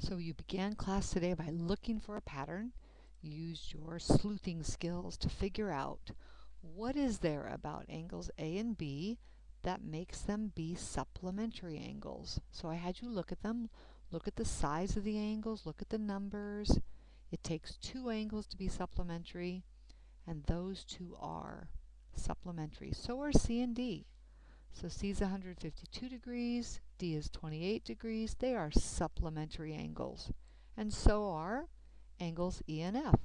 So you began class today by looking for a pattern. You used your sleuthing skills to figure out what is there about angles A and B that makes them be supplementary angles. So I had you look at them, look at the size of the angles, look at the numbers. It takes two angles to be supplementary, and those two are supplementary. So are C and D. So C is 152 degrees, D is 28 degrees. They are supplementary angles. And so are angles E and F.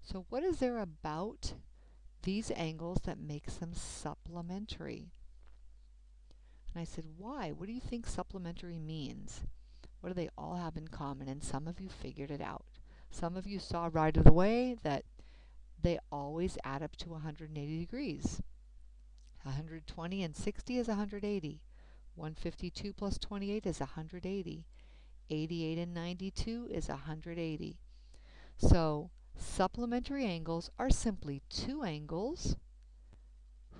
So what is there about these angles that makes them supplementary? And I said, why? What do you think supplementary means? What do they all have in common? And some of you figured it out. Some of you saw right away that they always add up to 180 degrees. 120 and 60 is 180. 152 plus 28 is 180. 88 and 92 is 180. So supplementary angles are simply two angles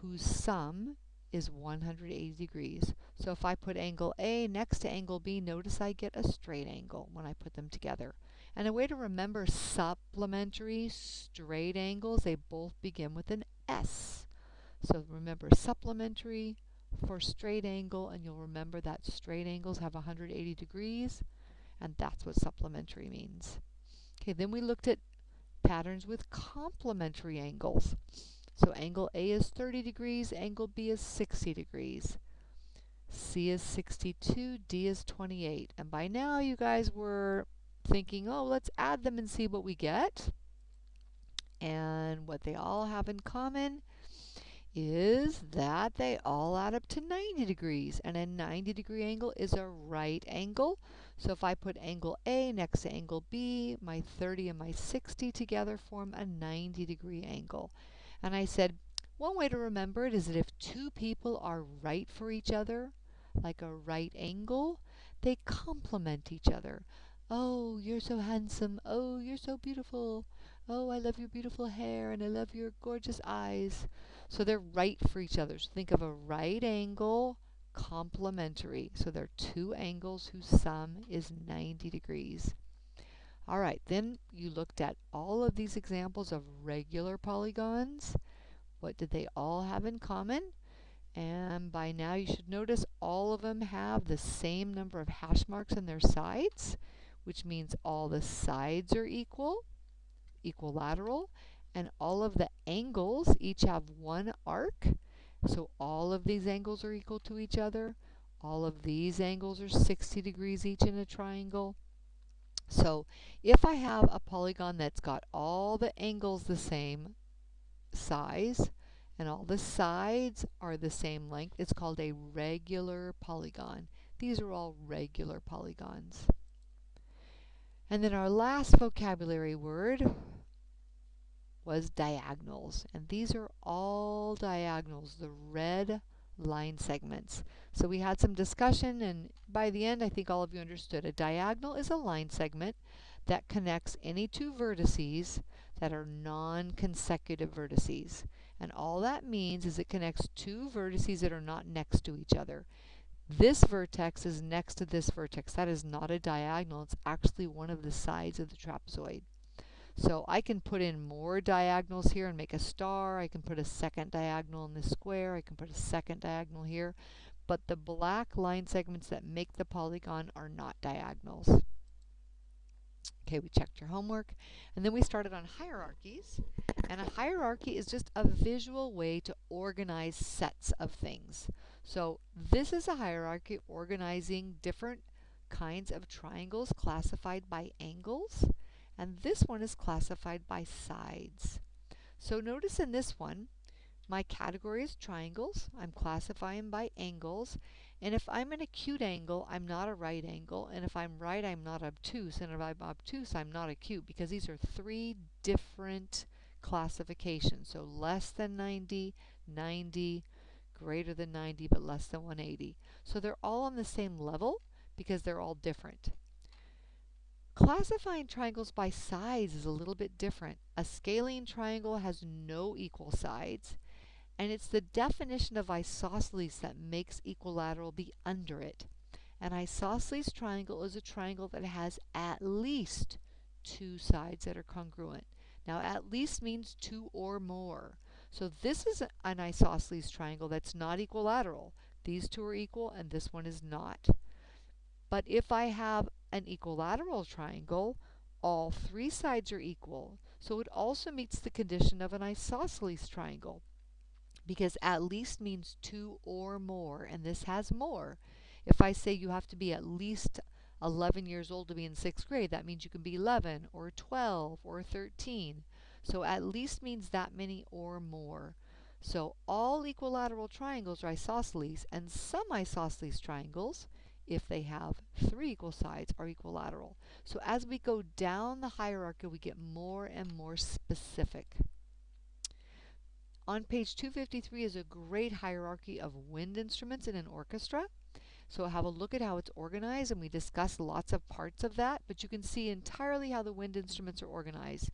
whose sum is 180 degrees. So if I put angle A next to angle B, notice I get a straight angle when I put them together. And a way to remember supplementary straight angles, they both begin with an S. So remember supplementary for straight angle, and you'll remember that straight angles have 180 degrees, and that's what supplementary means. Okay, then we looked at patterns with complementary angles. So angle A is 30 degrees, angle B is 60 degrees. C is 62, D is 28. And by now you guys were thinking, oh, let's add them and see what we get. And what they all have in common is that they all add up to 90 degrees. And a 90-degree angle is a right angle. So if I put angle A next to angle B, my 30 and my 60 together form a 90-degree angle. And I said, one way to remember it is that if two people are right for each other, like a right angle, they complement each other. Oh, you're so handsome. Oh, you're so beautiful. Oh, I love your beautiful hair, and I love your gorgeous eyes. So they're right for each other. So think of a right angle complementary. So they're two angles whose sum is 90 degrees. All right, then you looked at all of these examples of regular polygons. What did they all have in common? And by now you should notice all of them have the same number of hash marks in their sides, which means all the sides are equilateral, and all of the angles each have one arc. So all of these angles are equal to each other. All of these angles are 60 degrees each in a triangle. So if I have a polygon that's got all the angles the same size and all the sides are the same length, it's called a regular polygon. These are all regular polygons. And then our last vocabulary word was diagonals. And these are all diagonals, the red line segments. So we had some discussion, and by the end I think all of you understood. A diagonal is a line segment that connects any two vertices that are non-consecutive vertices. And all that means is it connects two vertices that are not next to each other. This vertex is next to this vertex. That is not a diagonal. It's actually one of the sides of the trapezoid. So I can put in more diagonals here and make a star. I can put a second diagonal in this square. I can put a second diagonal here. But the black line segments that make the polygon are not diagonals. Okay, we checked your homework. And then we started on hierarchies. And a hierarchy is just a visual way to organize sets of things. So this is a hierarchy organizing different kinds of triangles classified by angles. And this one is classified by sides. So notice in this one, my category is triangles. I'm classifying by angles. And if I'm an acute angle, I'm not a right angle. And if I'm right, I'm not obtuse. And if I'm obtuse, I'm not acute, because these are three different classifications. So less than 90, 90, greater than 90, but less than 180. So they're all on the same level because they're all different. Classifying triangles by sides is a little bit different. A scalene triangle has no equal sides, and it's the definition of isosceles that makes equilateral be under it. An isosceles triangle is a triangle that has at least two sides that are congruent. Now, at least means two or more. So this is an isosceles triangle that's not equilateral. These two are equal and this one is not. But if I have an equilateral triangle, all three sides are equal. So it also meets the condition of an isosceles triangle, because at least means two or more, and this has more. If I say you have to be at least 11 years old to be in 6th grade, that means you can be 11 or 12 or 13. So at least means that many or more. So all equilateral triangles are isosceles, and some isosceles triangles, if they have three equal sides, are equilateral. So as we go down the hierarchy, we get more and more specific. On page 253 is a great hierarchy of wind instruments in an orchestra. So have a look at how it's organized, and we discuss lots of parts of that, but you can see entirely how the wind instruments are organized.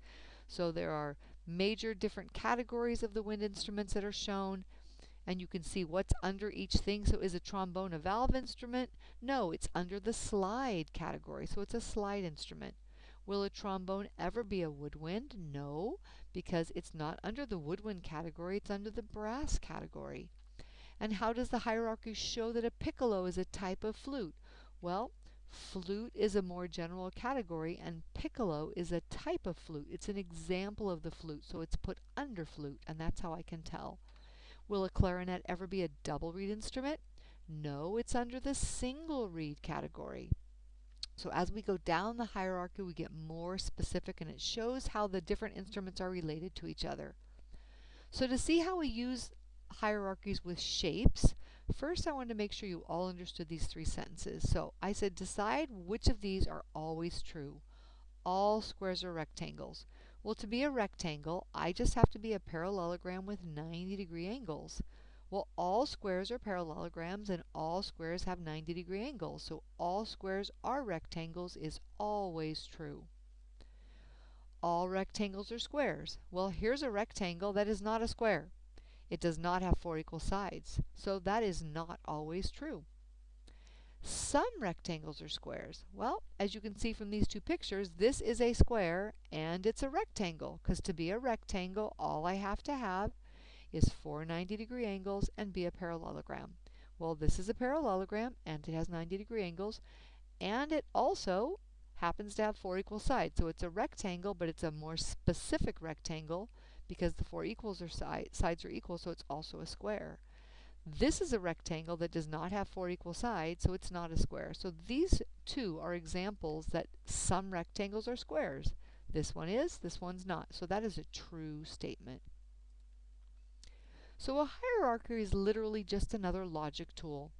So there are major different categories of the wind instruments that are shown, and you can see what's under each thing. So is a trombone a valve instrument? No, it's under the slide category, so it's a slide instrument. Will a trombone ever be a woodwind? No, because it's not under the woodwind category, it's under the brass category. And how does the hierarchy show that a piccolo is a type of flute? Well, flute is a more general category, and piccolo is a type of flute. It's an example of the flute, so it's put under flute, and that's how I can tell. Will a clarinet ever be a double reed instrument? No, it's under the single reed category. So as we go down the hierarchy, we get more specific, and it shows how the different instruments are related to each other. So to see how we use hierarchies with shapes, first I wanted to make sure you all understood these three sentences. So I said, decide which of these are always true. All squares are rectangles. Well, to be a rectangle, I just have to be a parallelogram with 90-degree angles. Well, all squares are parallelograms, and all squares have 90-degree angles. So all squares are rectangles is always true. All rectangles are squares. Well, here's a rectangle that is not a square. It does not have four equal sides. So that is not always true. Some rectangles are squares. Well, as you can see from these two pictures, this is a square and it's a rectangle, because to be a rectangle, all I have to have is four 90-degree angles and be a parallelogram. Well, this is a parallelogram and it has 90-degree angles, and it also happens to have four equal sides. So it's a rectangle, but it's a more specific rectangle because the four sides are equal, so it's also a square. This is a rectangle that does not have four equal sides, so it's not a square. So these two are examples that some rectangles are squares. This one is, this one's not. So that is a true statement. So a hierarchy is literally just another logic tool.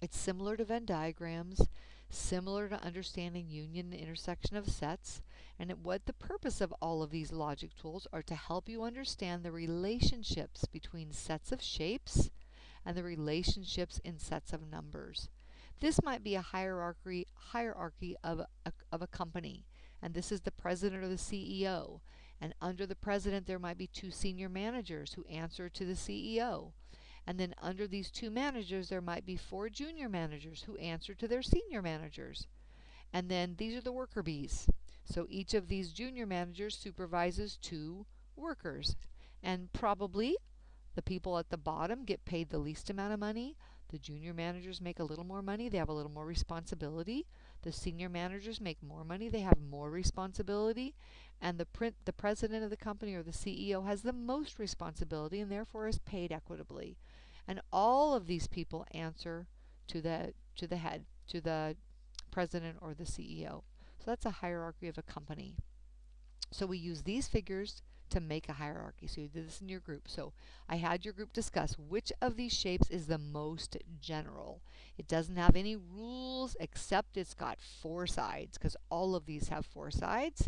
It's similar to Venn diagrams, similar to understanding union and intersection of sets, and what the purpose of all of these logic tools are to help you understand the relationships between sets of shapes and the relationships in sets of numbers. This might be a hierarchy of a company, and this is the president or the CEO. And under the president, there might be two senior managers who answer to the CEO. And then under these two managers, there might be four junior managers who answer to their senior managers. And then these are the worker bees. So each of these junior managers supervises two workers. And probably the people at the bottom get paid the least amount of money. The junior managers make a little more money. They have a little more responsibility. The senior managers make more money. They have more responsibility. And the president of the company or the CEO has the most responsibility and therefore is paid equitably. And all of these people answer to the head, to the president or the CEO. So that's a hierarchy of a company. So we use these figures to make a hierarchy. So you did this in your group. So I had your group discuss which of these shapes is the most general. It doesn't have any rules except it's got four sides, because all of these have four sides.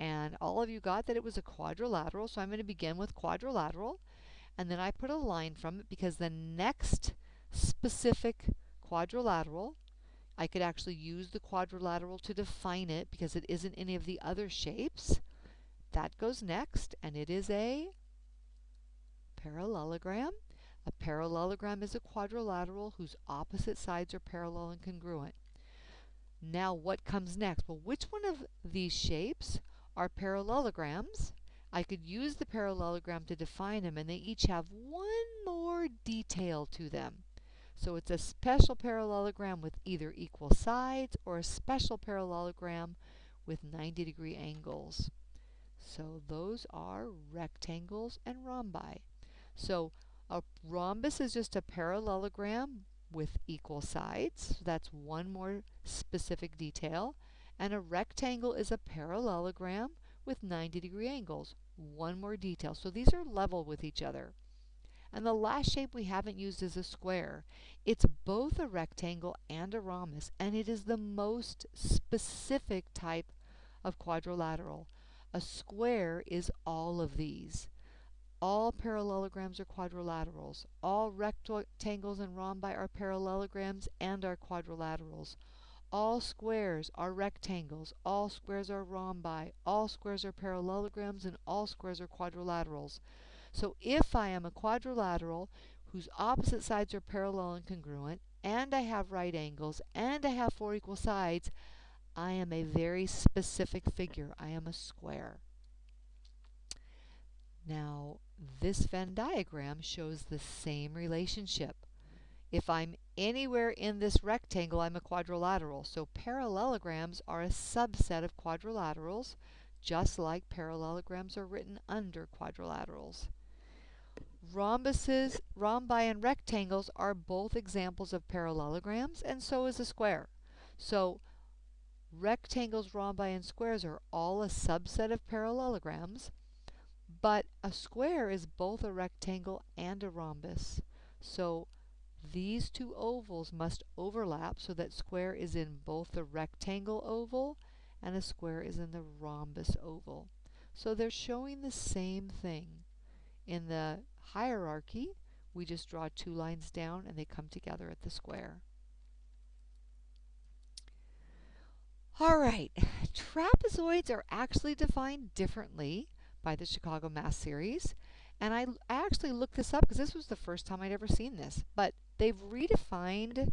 And all of you got that it was a quadrilateral, so I'm going to begin with quadrilateral. And then I put a line from it because the next specific quadrilateral, I could actually use the quadrilateral to define it because it isn't any of the other shapes. That goes next, and it is a parallelogram. A parallelogram is a quadrilateral whose opposite sides are parallel and congruent. Now what comes next? Well, which one of these shapes are parallelograms? I could use the parallelogram to define them, and they each have one more detail to them. So it's a special parallelogram with either equal sides or a special parallelogram with 90-degree angles. So those are rectangles and rhombi. So a rhombus is just a parallelogram with equal sides. So that's one more specific detail. And a rectangle is a parallelogram with 90-degree angles. One more detail. So these are level with each other. And the last shape we haven't used is a square. It's both a rectangle and a rhombus, and it is the most specific type of quadrilateral. A square is all of these. All parallelograms are quadrilaterals. All rectangles and rhombi are parallelograms and are quadrilaterals. All squares are rectangles. All squares are rhombi. All squares are parallelograms, and all squares are quadrilaterals. So if I am a quadrilateral whose opposite sides are parallel and congruent, and I have right angles, and I have 4 equal sides, I am a very specific figure. I am a square. Now, this Venn diagram shows the same relationship. If I'm anywhere in this rectangle, I'm a quadrilateral. So parallelograms are a subset of quadrilaterals, just like parallelograms are written under quadrilaterals. Rhombuses, rhombi, and rectangles are both examples of parallelograms, and so is a square. So rectangles, rhombi, and squares are all a subset of parallelograms, but a square is both a rectangle and a rhombus. So these two ovals must overlap so that square is in both the rectangle oval and a square is in the rhombus oval. So they're showing the same thing. In the hierarchy, we just draw 2 lines down and they come together at the square. All right, trapezoids are actually defined differently by the Chicago Math Series. And I actually looked this up because this was the first time I'd ever seen this. But they've redefined,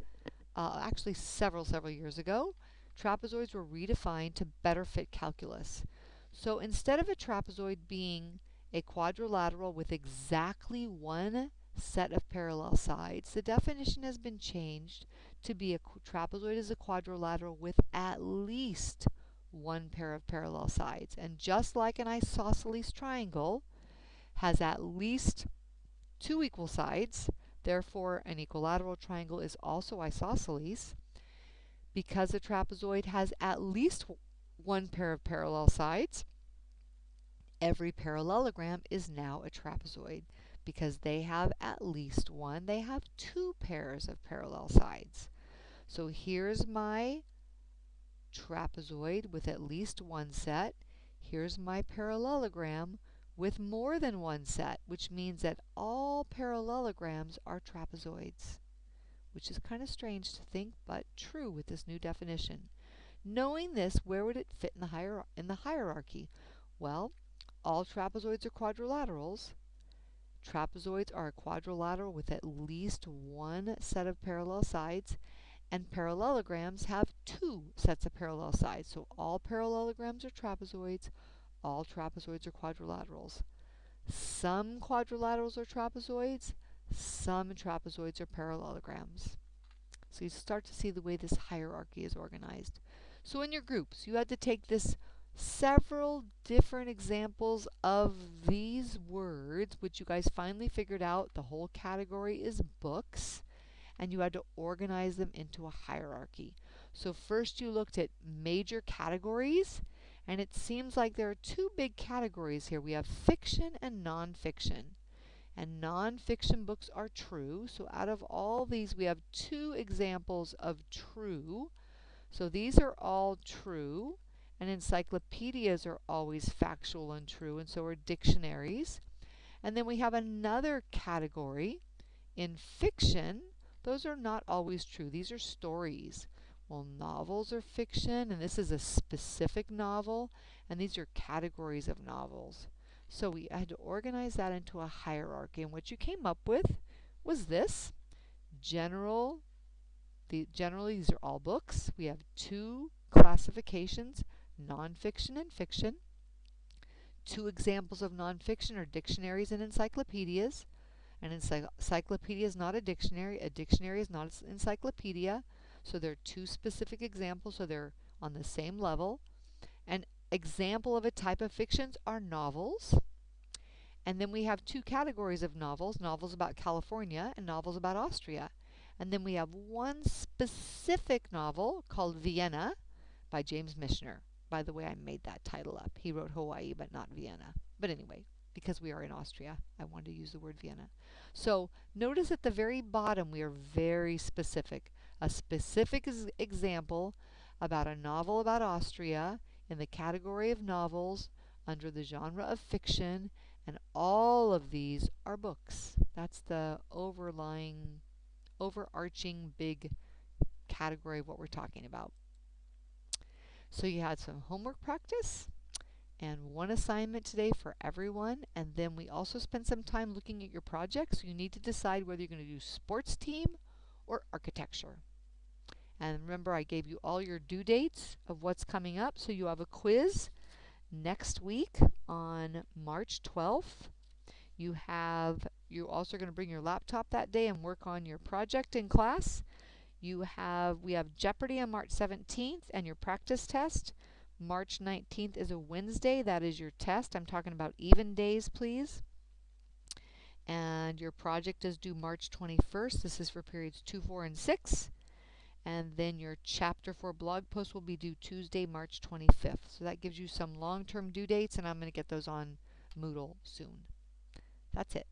actually several years ago, trapezoids were redefined to better fit calculus. So instead of a trapezoid being a quadrilateral with exactly one set of parallel sides, the definition has been changed to be a trapezoid is a quadrilateral with at least one pair of parallel sides. And just like an isosceles triangle has at least 2 equal sides, therefore an equilateral triangle is also isosceles. Because a trapezoid has at least one pair of parallel sides, every parallelogram is now a trapezoid. Because they have at least one, they have 2 pairs of parallel sides. So here's my trapezoid with at least one set. Here's my parallelogram with more than one set, which means that all parallelograms are trapezoids, which is kind of strange to think, but true with this new definition. Knowing this, where would it fit in the hierarchy? Well, all trapezoids are quadrilaterals. Trapezoids are a quadrilateral with at least one set of parallel sides, and parallelograms have 2 sets of parallel sides. So all parallelograms are trapezoids, all trapezoids are quadrilaterals. Some quadrilaterals are trapezoids, some trapezoids are parallelograms. So you start to see the way this hierarchy is organized. So in your groups, you had to take this several different examples of these words, which you guys finally figured out the whole category is books, and you had to organize them into a hierarchy. So first you looked at major categories, and it seems like there are 2 big categories here. We have fiction and nonfiction. And nonfiction books are true. So out of all these, we have 2 examples of true. So these are all true. And encyclopedias are always factual and true, and so are dictionaries. And then we have another category. In fiction, those are not always true. These are stories. Well, novels are fiction, and this is a specific novel, and these are categories of novels. So we had to organize that into a hierarchy, and what you came up with was this. Generally, these are all books. We have 2 classifications, nonfiction and fiction. 2 examples of nonfiction are dictionaries and encyclopedias. An encyclopedia is not a dictionary is not an encyclopedia. So there are 2 specific examples, so they're on the same level. An example of a type of fictions are novels. And then we have 2 categories of novels, novels about California and novels about Austria. And then we have 1 specific novel called Vienna by James Michener. By the way, I made that title up. He wrote Hawaii, but not Vienna. But anyway, because we are in Austria, I wanted to use the word Vienna. So notice at the very bottom we are very specific. A specific example about a novel about Austria in the category of novels under the genre of fiction, and all of these are books. That's the overarching big category of what we're talking about. So you had some homework practice and 1 assignment today for everyone, and then we also spent some time looking at your project, so you need to decide whether you're going to do sports team or architecture. And remember, I gave you all your due dates of what's coming up, so you have a quiz next week on March 12th. You're also going to bring your laptop that day and work on your project in class. We have Jeopardy on March 17th and your practice test. March 19th is a Wednesday. That is your test. I'm talking about even days, please. And your project is due March 21st. This is for periods 2, 4, and 6. And then your Chapter 4 blog post will be due Tuesday, March 25th. So that gives you some long-term due dates, and I'm going to get those on Moodle soon. That's it.